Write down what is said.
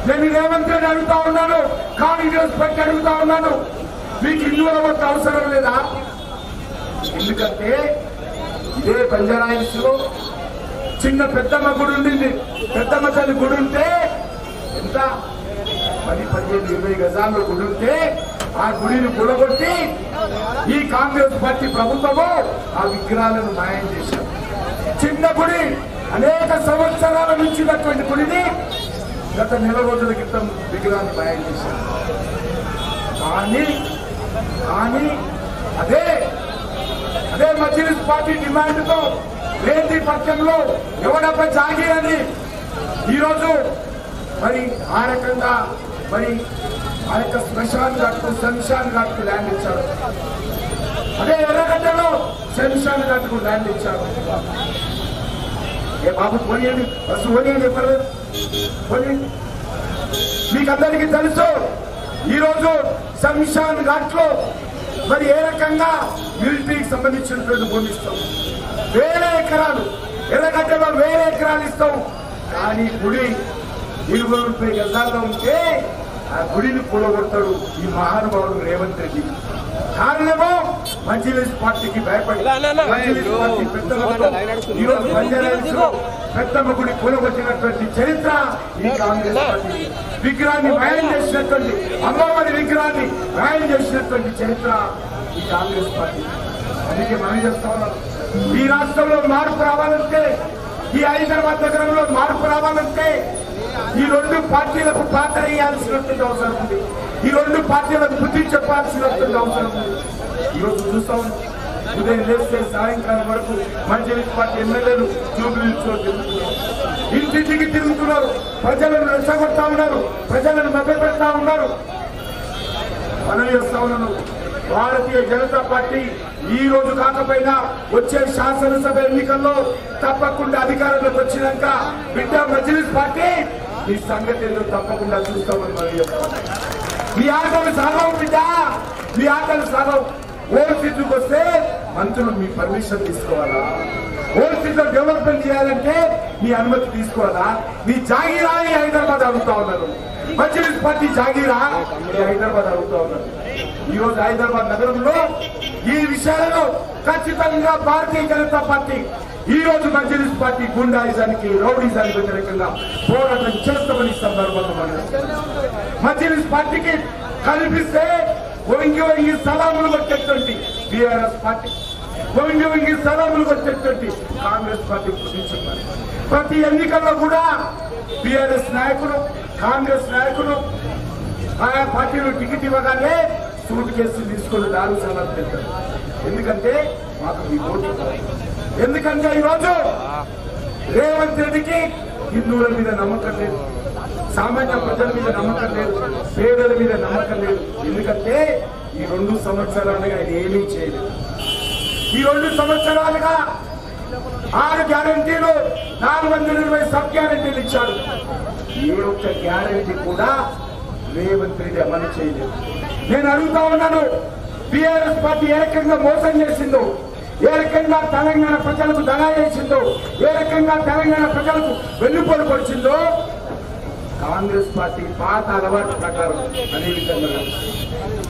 నేను రేవంత్ రెడ్డి అడుగుతా ఉన్నాను, కాంగ్రెస్ పార్టీ అడుగుతా ఉన్నాను, మీకు హిందువుల వద్ద అవసరం లేదా? ఎందుకంటే ఇదే బంజారాయిల్స్ లో చిన్న పెద్దమ్మ గుడి ఉండింది. పెద్దమ్మ తల్లి గుడి ఉంటే ఎంత 10-15-20 గజాల్లో గుడి ఉంటే ఆ గుడిని కూలగొట్టి ఈ కాంగ్రెస్ పార్టీ ప్రభుత్వము ఆ విగ్రహాలను మాయం చేశారు. చిన్న గుడి, అనేక సంవత్సరాల నుంచి ఉన్నటువంటి గుడిని గత నెల రోజుల క్రితం విగ్రహాన్ని మాయం చేశారు. కానీ అదే మజ్లిస్ పార్టీ డిమాండ్ తో వేది పక్షంలో ఎవడప్ప జాగీరని ఈరోజు మరి ఆ రకంగా మరి ఆ యొక్క శ్మశాన్ ఘాట్కు శంషాన్ ఘాట్కు ల్యాండ్ ఇచ్చారు. అదే ఎర్రగడ్డలో శంషాన్ ఘాట్కు ల్యాండ్ ఇచ్చారు. ఏ బాబు పోనీయండి, బస్సు పోనీయండి, పోనీయండి. మీకందరికీ తెలుసు ఈరోజు శంషాన్ ఘాట్ లో మరి ఏ రకంగా మిలిటరీకి సంబంధించినటువంటి భూమి ఇస్తాం, వేరే ఎకరాలు ఎర్రగడ్డలో వేరే ఎకరాలు ఇస్తాం. కానీ గుడి 20-30 గజాల్లో ఉంటే ఆ గుడిని కూలగొడతాడు ఈ మహానుభావుడు రేవంత్ రెడ్డి. కారణమో మజ్లిస్ పార్టీకి భయపడి మజ్లిస్ పార్టీ ఈరోజు బంజారాహిల్స్ లో పెద్దమ్మ గుడి కూలగొట్టినటువంటి చరిత్ర ఈ కాంగ్రెస్ పార్టీ. విగ్రహాన్ని మాయం చేసినటువంటి అమ్మవారి విగ్రహాన్ని మాయం చేసినటువంటి చరిత్ర ఈ కాంగ్రెస్ పార్టీ. అందుకే మనం చేస్తా ఉన్నాం, ఈ రాష్ట్రంలో మార్పు రావాలంటే, ఈ హైదరాబాద్ నగరంలో మార్పు రావాలంటే ఈ రెండు పార్టీలకు పాత్ర వేయాల్సినటువంటి అవసరం ఉంది. ఈ రెండు పార్టీలకు బుద్ధి చెప్పాల్సినటువంటి అవసరం ఉంది. ఈరోజు చూస్తాం, ఉదయం లేస్తే సాయంకాలం వరకు మజ్లిస్ పార్టీ ఎమ్మెల్యేలు జూబ్లీహిల్స్లో తిరుగుతున్నారు, ఇంటింటికి తిరుగుతున్నారు, ప్రజలను రెచ్చగొడతా ఉన్నారు, ప్రజలను మభ్యపెడతా ఉన్నారు. మనం చేస్తా ఉన్నాను, భారతీయ జనతా పార్టీ ఈ రోజు కాకపోయినా వచ్చే శాసనసభ ఎన్నికల్లో తప్పకుండా అధికారంలోకి వచ్చినాక బిడ్డ మజ్లిస్ పార్టీ ఈ సంగతి ఏదో తప్పకుండా చూస్తామని మనం చెప్తాం. మీ ఆటలు సాగవు బిడ్డ, మీ ఆటలు సాగవు. ఓవర్సీట్లకు వస్తే మంత్రులు మీ పర్మిషన్ తీసుకోవాలా? ఓవర్సీట్లో డెవలప్మెంట్ చేయాలంటే మీ అనుమతి తీసుకోవాలా? మీ జాగీరా ఈ హైదరాబాద్ అడుగుతా ఉన్నారు. మజ్లిస్ పార్టీ జాగీరా ఈ హైదరాబాద్ అడుగుతా ఉన్నారు. ఈ రోజు హైదరాబాద్ నగరంలో ఈ విషయాలలో ఖచ్చితంగా భారతీయ జనతా పార్టీ ఈ రోజు మజ్లిస్ పార్టీ గుండాయిజానికి, రౌడీజానికి వ్యతిరేకంగా పోరాటం చేస్తామని సందర్భంగా మజ్లిస్ పార్టీకి కల్పిస్తే వంగి సలాములు కొట్టేటువంటి బీఆర్ఎస్ పార్టీ, వంగి సలాములు కొట్టేటువంటి కాంగ్రెస్ పార్టీ గుర్తించారు. ప్రతి ఎన్నికల్లో కూడా బీఆర్ఎస్ నాయకులు, కాంగ్రెస్ నాయకులు ఆయా పార్టీలు టికెట్ ఇవ్వగానే సూట్ కేసులు తీసుకుని దారు సలాం పెట్టారు. ఎందుకంటే మాకు మీ ఓటు, ఎందుకంటే ఈరోజు రేవంత్ రెడ్డికి హిందువుల మీద నమ్మకం లేదు, సామాన్య ప్రజల మీద నమ్మకం లేదు, పేదల మీద నమ్మకం లేదు. ఎందుకంటే ఈ 2 సంవత్సరాలుగా ఆయన ఏమీ చేయలేదు. ఈ 2 సంవత్సరాలుగా 6 గ్యారంటీలు, 420 సబ్ గ్యారంటీలు ఇచ్చాడు. ఏ ఒక్క గ్యారంటీ కూడా రేవంత్ రెడ్డి అమలు చేయలేదు. నేను అడుగుతా ఉన్నాను, బీఆర్ఎస్ పార్టీ ఏ రకంగా మోసం చేసిందో, ఏ రకంగా తెలంగాణ ప్రజలకు దగా చేసిందో, ఏ రకంగా తెలంగాణ ప్రజలకు వెన్నుపోటు పొడిచిందో కాంగ్రెస్ పార్టీ పాత అలవాటు ప్రకారం అనే విధంగా